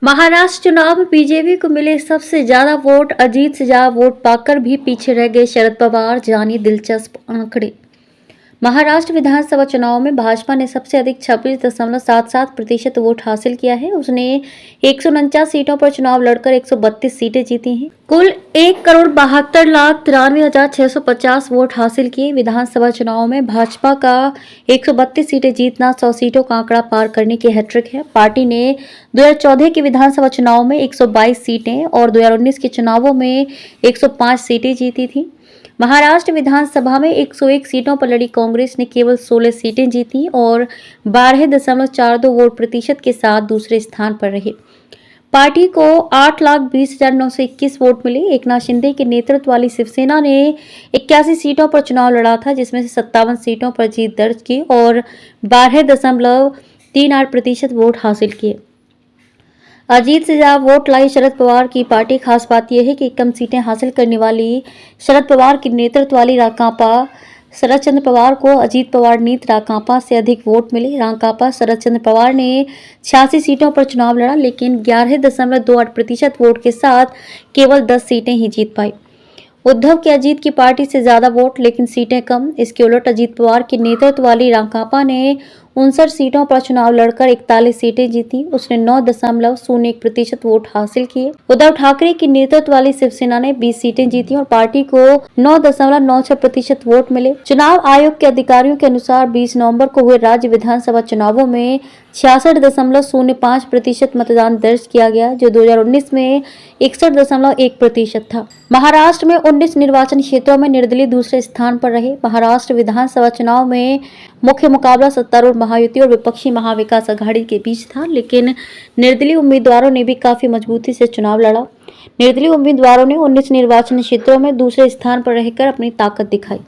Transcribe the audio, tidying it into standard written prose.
महाराष्ट्र चुनाव में बीजेपी को मिले सबसे ज्यादा वोट। अजीत से ज्यादा वोट पाकर भी पीछे रह गए शरद पवार। जानिए दिलचस्प आंकड़े। महाराष्ट्र विधानसभा चुनाव में भाजपा ने सबसे अधिक 26.77% वोट हासिल किया है। उसने 149 सीटों पर चुनाव लड़कर 132 सीटें जीती हैं। कुल 1,72,93,650 वोट हासिल किए। विधानसभा चुनाव में भाजपा का 132 सीटें जीतना 100 सीटों का आंकड़ा पार करने की हैट्रिक है। पार्टी ने 2014 के विधानसभा चुनाव में 122 सीटें और 2019 के चुनावों में 105 सीटें जीती थी। महाराष्ट्र विधानसभा में 101 सीटों पर लड़ी कांग्रेस ने केवल 16 सीटें जीती और 12.42 वोट प्रतिशत के साथ दूसरे स्थान पर रही। पार्टी को 8,20,921 वोट मिले। एकनाथ शिंदे के नेतृत्व वाली शिवसेना ने 81 सीटों पर चुनाव लड़ा था, जिसमें से 57 सीटों पर जीत दर्ज की और 12.38% वोट हासिल किए। अजीत से ज्यादा वोट लाई शरद पवार की पार्टी। खास बात यह है कि कम सीटें हासिल करने वाली शरद पवार के नेतृत्व वाली राकांपा शरद चंद्र पवार को अजीत पवार नीत राकांपा से अधिक वोट मिले। राकांपा शरद चंद्र पवार ने 86 सीटों पर चुनाव लड़ा, लेकिन 11.28% वोट के साथ केवल 10 सीटें ही जीत पाई। उद्धव के अजीत की पार्टी से ज्यादा वोट लेकिन सीटें कम। इसके उलट अजीत पवार के नेतृत्व वाली राकांपा ने 59 सीटों पर चुनाव लड़कर 41 सीटें जीती। उसने 9.01% वोट हासिल किए। उद्धव ठाकरे के नेतृत्व वाली शिवसेना ने 20 सीटें जीती और पार्टी को 9.96% वोट मिले। चुनाव आयोग के अधिकारियों के अनुसार 20 नवंबर को हुए राज्य विधानसभा चुनावों में 66.05% मतदान दर्ज किया गया, जो 2019 में 61.1% था। महाराष्ट्र में 19 निर्वाचन क्षेत्रों में निर्दलीय दूसरे स्थान पर रहे। महाराष्ट्र विधानसभा चुनाव में मुख्य मुकाबला सत्तारूढ़ महायुति और विपक्षी महाविकास आघाड़ी के बीच था, लेकिन निर्दलीय उम्मीदवारों ने भी काफी मजबूती से चुनाव लड़ा। निर्दलीय उम्मीदवारों ने 19 निर्वाचन क्षेत्रों में दूसरे स्थान पर रहकर अपनी ताकत दिखाई।